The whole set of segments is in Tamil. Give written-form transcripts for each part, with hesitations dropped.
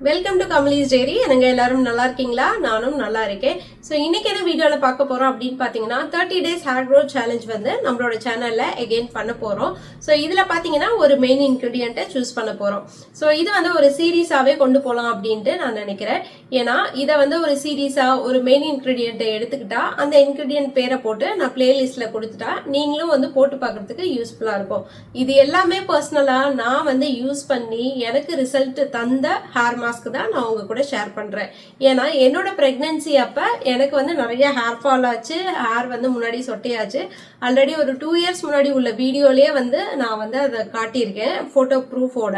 Welcome to Kamali's dairy. எனக்கு எல்லாரும் நல்லா இருக்கீங்களா? நானும் நல்லா இருக்கேன். ஸோ இன்னைக்கு என்ன வீடியோவில் பார்க்க போறோம் அப்படின்னு பார்த்தீங்கன்னா 30 days ஹேர் க்ரோத் சேலஞ்ச் வந்து நம்மளோட சேனல்ல எகெயின் பண்ண போறோம். ஸோ இதுல பார்த்தீங்கன்னா ஒரு மெயின் இன்கிரீடியண்ட்டை சூஸ் பண்ண போறோம். ஸோ இது வந்து ஒரு சீரீஸாவே கொண்டு போகலாம் அப்படின்ட்டு நான் நினைக்கிறேன். ஏன்னா இதை வந்து ஒரு சீரீஸா ஒரு மெயின் இன்கிரீடியண்ட்டை எடுத்துக்கிட்டா அந்த இன்கிரீடியன்ட் பேரை போட்டு நான் பிளேலிஸ்ட்ல கொடுத்துட்டா நீங்களும் வந்து போட்டு பார்க்கறதுக்கு யூஸ்ஃபுல்லா இருக்கும். இது எல்லாமே பர்சனலா நான் வந்து யூஸ் பண்ணி எனக்கு ரிசல்ட் தந்த ஹேர் மாஸ்க் தான் நான் உங்க கூட ஷேர் பண்றேன். ஏன்னா என்னோட பிரெக்னன்சி அப்ப எனக்கு வந்து நிறைய ஹேர் ஃபால் ஆச்சு, ஹேர் வந்து முன்னாடி சொட்டையாச்சு. ஆல்ரெடி ஒரு 2 years முன்னாடி உள்ள வீடியோலயே வந்து நான் வந்து அதை காட்டியிருக்கேன் போட்டோ ப்ரூஃபோட.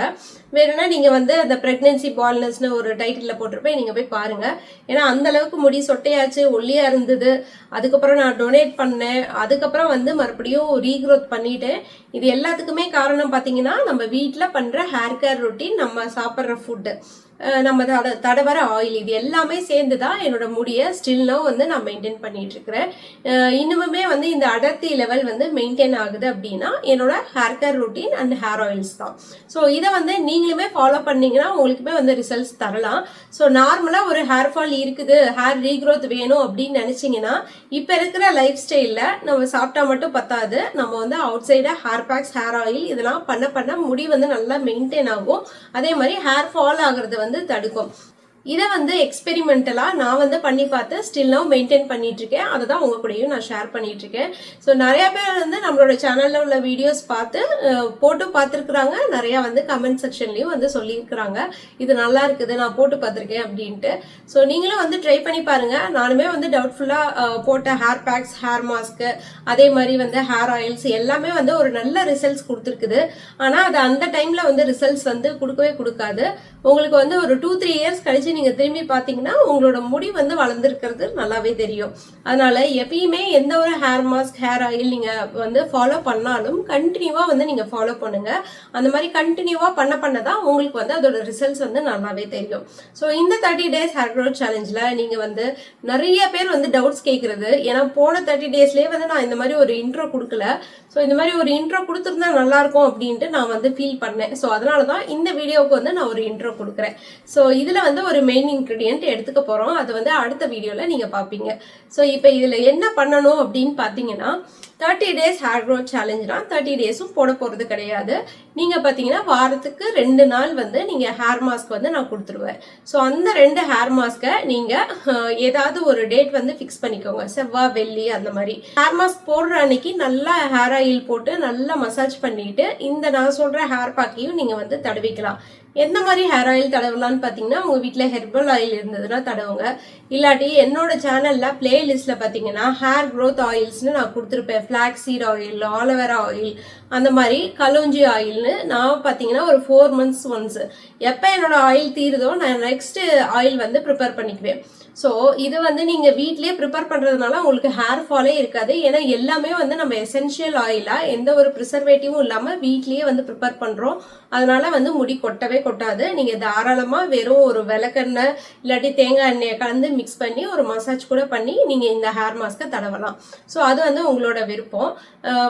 வேணும்னா நீங்க வந்து அந்த பிரெக்னன்சி பால்னஸ்னு ஒரு டைட்டில்ல போட்டிருப்பேன், நீங்க போய் பாருங்க. ஏன்னா அந்த அளவுக்கு முடி சொட்டையாச்சு, ஒல்லியா இருந்தது. அதுக்கப்புறம் நான் டொனேட் பண்ணேன், அதுக்கப்புறம் வந்து மறுபடியும் ரீக்ரோத் பண்ணிட்டேன். இது எல்லாத்துக்குமே காரணம் பாத்தீங்கன்னா நம்ம வீட்டில் பண்ற ஹேர் கேர் ரொட்டீன், நம்ம சாப்பிட்ற ஃபுட்டு, நம்ம தடவர ஆயில், இது எல்லாமே சேர்ந்துதான் என்னோட முடியை ஸ்டில்லும் வந்து நான் மெயின்டைன் பண்ணிட்டு இருக்கிறேன். இன்னுமே வந்து இந்த அடர்த்தி லெவல் வந்து மெயின்டைன் ஆகுது அப்படின்னா என்னோட hair care routine and hair oils தான். ஸோ இதை வந்து நீங்களுமே ஃபாலோ பண்ணீங்கன்னா உங்களுக்குமே வந்து ரிசல்ட்ஸ் தரலாம். ஸோ நார்மலா ஒரு ஹேர் ஃபால் இருக்குது, ஹேர் ரீக்ரோத் வேணும் அப்படின்னு நினைச்சீங்கன்னா இப்ப இருக்கிற லைஃப் ஸ்டைல்ல நம்ம சாப்பிட்டா மட்டும் பத்தாது, நம்ம வந்து அவுட் சைடா ஹேர் பேக்ஸ், ஹேர் ஆயில் இதெல்லாம் பண்ண முடி வந்து நல்லா மெயின்டைன் ஆகும். அதே மாதிரி ஹேர் ஃபால் ஆகுறது வந்து தடுக்கும். இதை வந்து எக்ஸ்பெரிமெண்டலா நான் வந்து பண்ணி பார்த்து ஸ்டில்லும் மெயின்டைன் பண்ணிட்டு இருக்கேன். அதை தான் உங்க கூடயும் நான் ஷேர் பண்ணிட்டு இருக்கேன். ஸோ நிறைய பேர் வந்து நம்மளோட சேனல்ல உள்ள வீடியோஸ் பார்த்து போட்டு பார்த்துருக்குறாங்க. நிறைய வந்து கமெண்ட் செக்ஷன்லயும் வந்து சொல்லியிருக்கிறாங்க இது நல்லா இருக்குது, நான் போட்டு பார்த்துருக்கேன் அப்படின்ட்டு. ஸோ நீங்களும் வந்து ட்ரை பண்ணி பாருங்க. நானுமே வந்து டவுட்ஃபுல்லா போட்ட ஹேர் பேக்ஸ், ஹேர் மாஸ்க், அதே மாதிரி வந்து ஹேர் ஆயில்ஸ் எல்லாமே வந்து ஒரு நல்ல ரிசல்ட்ஸ் கொடுத்துருக்குது. ஆனா அது அந்த டைம்ல வந்து ரிசல்ட்ஸ் வந்து கொடுக்கவே கொடுக்காது. உங்களுக்கு வந்து ஒரு 2-3 years கழிச்சு நீங்க திரும்பி பாத்தீங்கன்னா உங்களோட முடி வந்து வளர்ந்துருக்கிறது நல்லாவே தெரியும். அதனால எப்பயுமே எந்த ஒரு ஹேர் மாஸ்க், ஹேர் ஆயில் நீங்க வந்து ஃபாலோ பண்ணாலும் கண்டினியூவா வந்து நீங்க ஃபாலோ பண்ணுங்க. அந்த மாதிரி கண்டினியூவா பண்ணதான் உங்களுக்கு வந்து அதோட ரிசல்ட்ஸ் வந்து நல்லாவே தெரியும். ஸோ இந்த 30 days ஹேர் க்ரோத் சேலஞ்சில் நீங்க வந்து நிறைய பேர் வந்து டவுட்ஸ் கேட்கறது, ஏன்னா போன 30 daysலயே வந்து நான் இந்த மாதிரி ஒரு இன்ட்ரோ கொடுக்கல. ஸோ இந்த மாதிரி ஒரு இன்ட்ரோ கொடுத்துருந்தா நல்லா இருக்கும் அப்படின்ட்டு நான் வந்து ஃபீல் பண்ணேன். ஸோ அதனாலதான் இந்த வீடியோவுக்கு வந்து நான் ஒரு இன்ட்ரோ கொடுக்குறேன். ஸோ இதுல வந்து ஒரு மெயின் இன்கிரீடியன்ட் எடுத்துக்க போறோம். அது வந்து அடுத்த வீடியோல நீங்க பாப்பீங்க. ஸோ இப்போ இதுல என்ன பண்ணணும் அப்படின்னு பாத்தீங்கன்னா 30 days ஹேர் க்ரோத் சேலஞ்ச்னா 30 daysம் போட போறது கிடையாது. நீங்க பாத்தீங்கன்னா வாரத்துக்கு 2 நாள் வந்து நீங்க ஹேர் மாஸ்க் வந்து நான் கொடுத்துருவேன். ஸோ அந்த 2 ஹேர் மாஸ்கை நீங்க ஏதாவது ஒரு டேட் வந்து ஃபிக்ஸ் பண்ணிக்கோங்க, செவ்வாய், வெள்ளி அந்த மாதிரி. ஹேர் மாஸ்க் போடுற அன்னைக்கு நல்லா ஹேர் ஆயில் போட்டு நல்லா மசாஜ் பண்ணிட்டு இந்த நான் சொல்ற ஹேர் பேக்கையும் நீங்க வந்து தடவிக்கலாம். எந்த மாதிரி ஹேர் ஆயில் தடவலான்னு பாத்தீங்கன்னா உங்க வீட்டுல ஹெர்பல் ஆயில் இருந்ததுன்னா தடவுங்க. இல்லாட்டி என்னோட சேனல்ல பிளேலிஸ்ட்ல பாத்தீங்கன்னா ஹேர் க்ரோத் ஆயில்ஸ்னு நான் கொடுத்துருப்பேன். Flax seed oil, aloe vera oil, அந்த மாதிரி கலோஞ்சி ஆயில்னு நான் பாத்தீங்கன்னா ஒரு 4 months ஒன்ஸ் எப்ப என்னோட ஆயில் தீருதோ நான் நெக்ஸ்ட் ஆயில் வந்து ப்ரிப்பேர் பண்ணிக்குவேன். ஸோ இது வந்து நீங்க வீட்லயே ப்ரிப்பேர் பண்றதுனால உங்களுக்கு ஹேர் ஃபாலே இருக்காது. ஏன்னா எல்லாமே வந்து நம்ம எசென்ஷியல் ஆயிலா எந்த ஒரு ப்ரிசர்வேட்டிவும் இல்லாம வீட்லயே வந்து ப்ரிப்பேர் பண்றோம். அதனால வந்து முடி கொட்டவே கொட்டாது. நீங்க தாராளமா வெறும் ஒரு விளக்கெண்ணெய் இல்லாட்டி தேங்காய் எண்ணெயை கலந்து மிக்ஸ் பண்ணி ஒரு மசாஜ் கூட பண்ணி நீங்க இந்த ஹேர் மாஸ்கை தடவலாம். ஸோ அது வந்து உங்களோட விருப்பம்.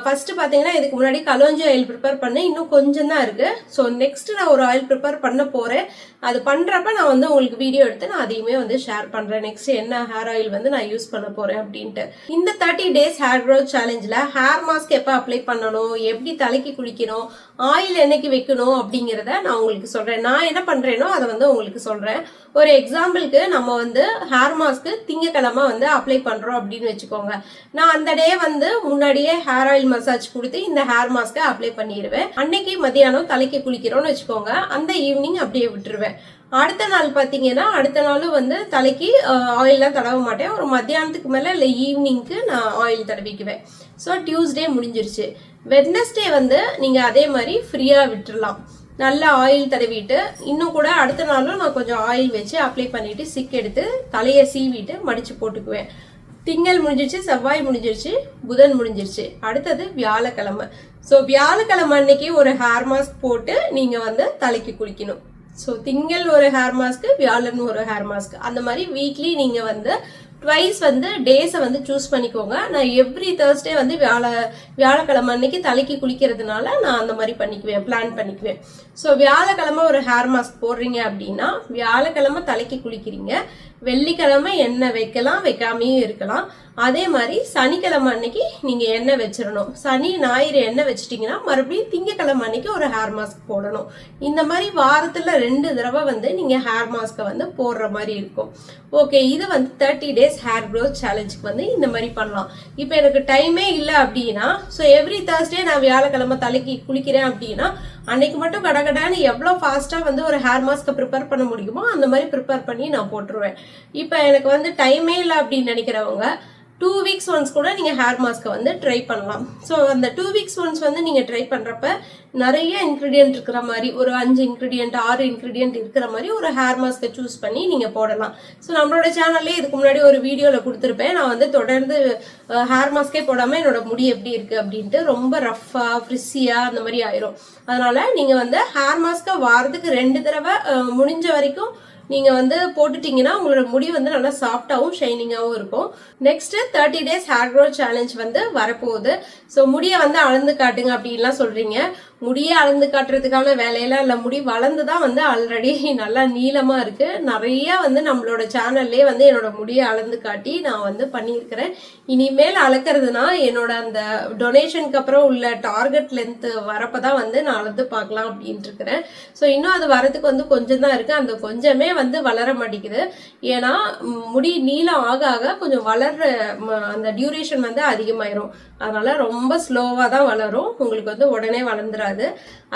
ஃபர்ஸ்ட் பாத்தீங்கன்னா இதுக்கு முன்னாடி கலோஞ்சி ஆயில் ப்ரிப்பேர் பண்ணேன், இன்னும் கொஞ்சம் தான் இருக்கு. ஸோ நெக்ஸ்ட் நான் ஒரு ஆயில் ப்ரிப்பேர் பண்ண போறேன். அது பண்றப்ப நான் வந்து உங்களுக்கு வீடியோ எடுத்து நான் அதையுமே வந்து ஷேர் பண்றேன். நெக்ஸ்ட் என்ன ஹேர் ஆயில் வந்து நான் யூஸ் பண்ண போறேன் அப்படின்ட்டு. இந்த 30 days ஹேர் க்ரோத் சேலஞ்சில் ஹேர் மாஸ்க் எப்ப அப்ளை பண்ணணும், எப்படி தலைக்கு குளிக்கணும், ஆயில் என்னைக்கு வைக்கணும் அப்படிங்கிறத நான் உங்களுக்கு சொல்றேன். நான் என்ன பண்றேனோ அதை வந்து உங்களுக்கு சொல்றேன். ஒரு எக்ஸாம்பிளுக்கு நம்ம வந்து ஹேர் மாஸ்க் திங்கக்கிழமை வந்து அப்ளை பண்றோம் அப்படின்னு வச்சுக்கோங்க. நான் அந்த டே வந்து முன்னாடியே ஹேர் ஆயில் மசாஜ் கொடுத்து இந்த ஹேர் மாஸ்கை அப்ளை பண்ணிடுவேன். அன்னைக்கு மதியானம் தலைக்கு குளிக்கிறோம்னு வச்சுக்கோங்க, அந்த ஈவினிங் அப்படியே விட்டுருவேன். அடுத்த நாள் பாத்தீங்கன்னா அடுத்த நாளும் வந்து தலைக்கு ஆயில்லாம் தடவ மாட்டேன். ஒரு மத்தியானத்துக்கு மேல இல்லை ஈவினிங்க்கு நான் ஆயில் தடவிக்குவேன். ஸோ டியூஸ்டே முடிஞ்சிருச்சு. வெட்னஸ்டே வந்து நீங்க அதே மாதிரி ஃப்ரீயா விட்டுறலாம். நல்லா ஆயில் தடவிட்டு இன்னும் கூட அடுத்த நாளும் நான் கொஞ்சம் ஆயில் வச்சு அப்ளை பண்ணிட்டு சிக் எடுத்து தலையை சீவிட்டு மடிச்சு போட்டுக்குவேன். திங்கள் முடிஞ்சிருச்சு, செவ்வாய் முடிஞ்சிருச்சு, புதன் முடிஞ்சிருச்சு, அடுத்தது வியாழக்கிழமை. ஸோ வியாழக்கிழமை அன்னைக்கு ஒரு ஹேர் மாஸ்க் போட்டு நீங்க வந்து தலைக்கு குளிக்கணும். ஸோ திங்கள் ஒரு ஹேர் மாஸ்க், வியாழன் ஒரு ஹேர் மாஸ்க், அந்த மாதிரி வீக்லி நீங்க வந்து ட்வைஸ் வந்து டேஸை வந்து சூஸ் பண்ணிக்கோங்க. நான் எவ்ரி தேர்ஸ்டே வந்து வியாழக்கிழமை அன்னைக்கு தலைக்கு குளிக்கிறதுனால நான் அந்த மாதிரி பண்ணிக்குவேன், பிளான் பண்ணிக்குவேன். ஸோ வியாழக்கிழமை ஒரு ஹேர் மாஸ்க் போடுறீங்க அப்படின்னா வியாழக்கிழமை தலைக்கு குளிக்கிறீங்க, வெள்ளிக்கிழமை எண்ணெய் வைக்கலாம், வைக்காமையும் இருக்கலாம். அதே மாதிரி சனிக்கிழமை அன்னைக்கு நீங்க எண்ணெய் வச்சிடணும். சனி ஞாயிறு எண்ணெய் வச்சிட்டீங்கன்னா மறுபடியும் திங்கக்கிழமை அன்னைக்கு ஒரு ஹேர் மாஸ்க் போடணும். இந்த மாதிரி வாரத்துல 2 தடவை வந்து நீங்க ஹேர் மாஸ்கை வந்து போடுற மாதிரி இருக்கும். ஓகே, இது வந்து 30 days ஹேர் க்ரோத் சேலஞ்சுக்கு வந்து இந்த மாதிரி பண்ணலாம். இப்போ எனக்கு டைமே இல்லை அப்படின்னா, ஸோ எவ்ரி தேர்ஸ்டே நான் வியாழக்கிழமை தலைக்கு குளிக்கிறேன் அப்படின்னா அன்னைக்கு மட்டும் கடகடான்னு எவ்வளோ ஃபாஸ்ட்டாக வந்து ஒரு ஹேர் மாஸ்க்கை ப்ரிப்பேர் பண்ண முடியுமோ அந்த மாதிரி ப்ரிப்பேர் பண்ணி நான் போட்டுருவேன். இப்போ எனக்கு வந்து டைமே இல்லை அப்படின்னு நினைக்கிறவங்க 2 weeks ஒன்ஸ் கூட நீங்கள் ஹேர் மாஸ்க்கை வந்து ட்ரை பண்ணலாம். ஸோ அந்த 2 weeks ஒன்ஸ் வந்து நீங்கள் ட்ரை பண்ணுறப்ப நிறைய இன்க்ரீடியன்ட் இருக்கிற மாதிரி ஒரு 5 இன்க்ரீடியன்ட் 6 இன்க்ரீடியன்ட் இருக்கிற மாதிரி ஒரு ஹேர் மாஸ்க்கை சூஸ் பண்ணி நீங்கள் போடலாம். ஸோ நம்மளோட சேனல்லே இதுக்கு முன்னாடி ஒரு வீடியோவில் கொடுத்துருப்பேன். நான் வந்து தொடர்ந்து ஹேர் மாஸ்கே போடாமல் என்னோட முடி எப்படி இருக்குது அப்படின்ட்டு ரொம்ப ரஃப்பாக ஃப்ரிஸியாக அந்த மாதிரி ஆயிரும். அதனால நீங்கள் வந்து ஹேர் மாஸ்க்கை வாரத்துக்கு 2 தடவை முடிஞ்ச வரைக்கும் நீங்க வந்து போட்டுட்டீங்கன்னா உங்களோட முடி வந்து நல்லா சாஃப்டாகவும் ஷைனிங்காகவும் இருக்கும். Next 30 days hair growth challenge வந்து வரப்போகுது. ஸோ முடியை வந்து அளந்து காட்டுங்க அப்படின்லாம் சொல்றீங்க. முடியை அளந்து காட்டுறதுக்கான வேலையெல்லாம் இல்லை, முடி வளர்ந்து தான் வந்து ஆல்ரெடி நல்லா நீளமாக இருக்கு. நிறைய வந்து நம்மளோட சேனல்லே வந்து என்னோட முடியை அளந்து காட்டி நான் வந்து பண்ணியிருக்கிறேன். இனிமேல் அளக்கிறதுனா என்னோட அந்த டொனேஷனுக்கு அப்புறம் உள்ள டார்கெட் லென்த் வரப்பதான் வந்து நான் அளந்து பார்க்கலாம் அப்படின்ட்டு இருக்கிறேன். ஸோ இன்னும் அது வரதுக்கு வந்து கொஞ்சம் தான் இருக்கு. அந்த கொஞ்சமே வந்து வளர மாட்டேங்குது. ஏன்னா முடி நீளம் ஆக ஆக கொஞ்சம் வளர்ற அந்த டியூரேஷன் வந்து அதிகமாயிரும். அதனால ரொம்ப ஸ்லோவாக தான் வளரும், உங்களுக்கு வந்து உடனே வளர்ந்துராது.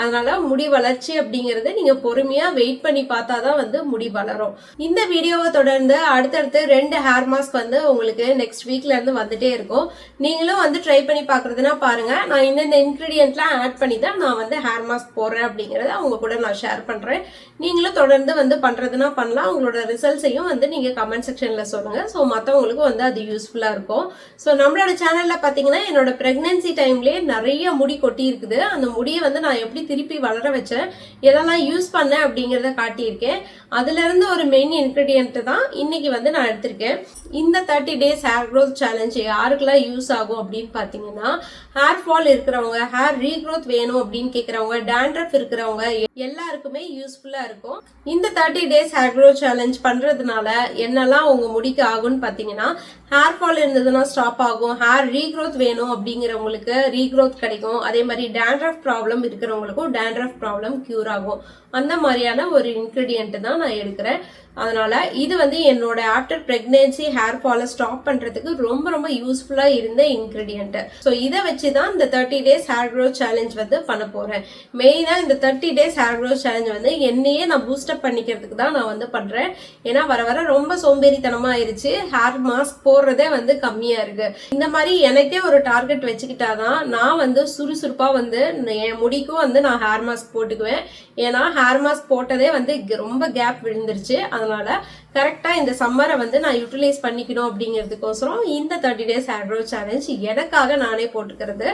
அதனால முடி வளர்ச்சி அப்படிங்கிறது நீங்க பொறுமையா வெயிட் பண்ணி பார்த்தா தான் வந்து முடி வளரும். இந்த வீடியோவை தொடர்ந்து அடுத்தடுத்து 2 ஹேர் மாஸ்க் வந்து உங்களுக்கு நெக்ஸ்ட் வீக்ல இருந்து வந்துட்டே இருக்கும். நீங்களும் வந்து ட்ரை பண்ணி பாக்குறதுன்னா பாருங்க. நான் இந்த இன்கிரீடியன்ட்லாம் ஆட் பண்ணி தான் நான் வந்து ஹேர் மாஸ்க் போடுறேன் அப்படிங்கறத அவங்க கூட நான் ஷேர் பண்றேன். நீங்களும் தொடர்ந்து வந்து பண்றதுன்னா பண்ணலாம். உங்களோட ரிசல்ட்ஸையும் வந்து நீங்க கமெண்ட் செக்ஷன்ல சொல்லுங்க. ஸோ மற்றவங்களுக்கும் வந்து அது யூஸ்ஃபுல்லா இருக்கும். ஸோ நம்மளோட சேனல்ல பாத்தீங்கன்னா என்னோட பிரெக்னன்சி டைம்லயே நிறைய முடி கொட்டி இருக்குது. அந்த முடியை வந்து நான் எப்படி திருப்பி வளர வச்சேன், எதெல்லாம் யூஸ் பண்ணேன் அப்படிங்கிறத காட்டியிருக்கேன். அதுல இருந்து ஒரு மெயின் இன்கிரீடியன்ட் தான் இன்னைக்கு வந்து நான் எடுத்திருக்கேன். இந்த 30 days ஹேர் க்ரோத் சேலஞ்ச் யாருக்கெல்லாம் யூஸ் ஆகும் அப்படின்னு பாத்தீங்கன்னா, ஹேர் ஃபால் இருக்கிறவங்க, ஹேர் ரீக்ரோத் வேணும் அப்படின்னு கேட்கறவங்க, டேண்ட்ரஃப் இருக்கிறவங்க எல்லாருக்குமே யூஸ்ஃபுல்லா இருக்கும். இந்த 30 days ஹேர் க்ரோத் சேலஞ்ச் பண்றதுனால என்னெல்லாம் உங்க முடிக்கு ஆகும்னு பாத்தீங்கன்னா, ஹேர் ஃபால் இருந்ததுன்னா ஸ்டாப் ஆகும், ஹேர் ரீக்ரோத் வேணும் அப்படிங்கிறவங்களுக்கு ரீக்ரோத் கிடைக்கும். அதே மாதிரி டேண்ட்ரஃப் ப்ராப்ளம் இருக்கிறவங்களுக்கும் டேண்ட்ரஃப் ப்ராப்ளம் கியூர் ஆகும். அந்த மாதிரியான ஒரு இன்கிரீடியன்ட் தான் நான் எடுக்கிறேன். அதனால இது வந்து என்னோட ஆஃப்டர் பிரெக்னன்சி ஹேர் ஃபாலை ஸ்டாப் பண்றதுக்கு ரொம்ப ரொம்ப யூஸ்ஃபுல்லா இருந்த இன்கிரீடியன்ட். ஸோ இதை வச்சுதான் இந்த 30 days ஹேர் க்ரோத் சேலஞ்ச் வந்து பண்ண போறேன். மெயினா இந்த 30 days ஹேர் க்ரோத் சேலஞ்ச் வந்து என்னையே நான் பூஸ்டப் பண்ணிக்கிறதுக்கு தான் நான் வந்து பண்றேன். ஏன்னா வர வர ரொம்ப சோம்பேறித்தனமா ஆயிருச்சு, ஹேர் மாஸ்க் போடுறதே வந்து கம்மியா இருக்கு. இந்த மாதிரி எனக்கே ஒரு டார்கெட் வச்சுக்கிட்டாதான் நான் வந்து சுறுசுறுப்பா வந்து என் முடிக்கும் வந்து நான் ஹேர் மாஸ்க் போட்டுக்குவேன். ஏன்னா ஹேர் மாஸ்க் போட்டதே வந்து ரொம்ப கேப் விழுந்துருச்சு. அதனால கரெக்டா இந்த சம்மரை வந்து நான் யூட்டிலைஸ் பண்ணிக்கணும் அப்படிங்கிறதுக்கோசரம் இந்த 30 days ஹேர் க்ரோத் சேலஞ்ச் எனக்காக நானே போட்டுக்கிறது.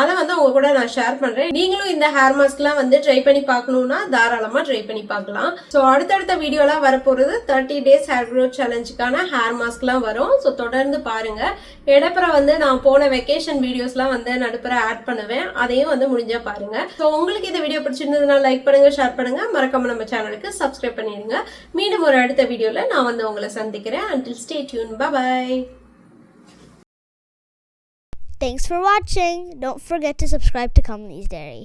அதை வந்து உங்க கூட நான் ஷேர் பண்றேன். நீங்களும் இந்த ஹேர் மாஸ்க்லாம் வந்து ட்ரை பண்ணி பார்க்கணும்னா தாராளமா ட்ரை பண்ணி பார்க்கலாம். ஸோ அடுத்தடுத்த வீடியோலாம் வரப்போறது 30 days ஹேர் க்ரோத் சேலஞ்சுக்கான ஹேர் மாஸ்க்லாம் வரும். ஸோ தொடர்ந்து பாருங்க. இடப்புற வந்து நான் போன வெக்கேஷன் வீடியோஸ்லாம் வந்து நடுப்புற ஆட் பண்ணுவேன், அதையும் வந்து முடிஞ்சா பாருங்க. ஸோ உங்களுக்கு இந்த வீடியோ பிடிச்சிருந்ததுன்னா லைக் பண்ணுங்க, ஷேர் பண்ணுங்க, மறக்காம நம்ம சேனலுக்கு சப்ஸ்கிரைப் பண்ணிடுங்க. மீண்டும் ஒரு அடுத்த வீடியோல நான் வந்து உங்களை சந்திக்கிறேன். Until stay tuned. Bye bye. Thanks for watching. Don't forget to subscribe to Kamali's Dairy.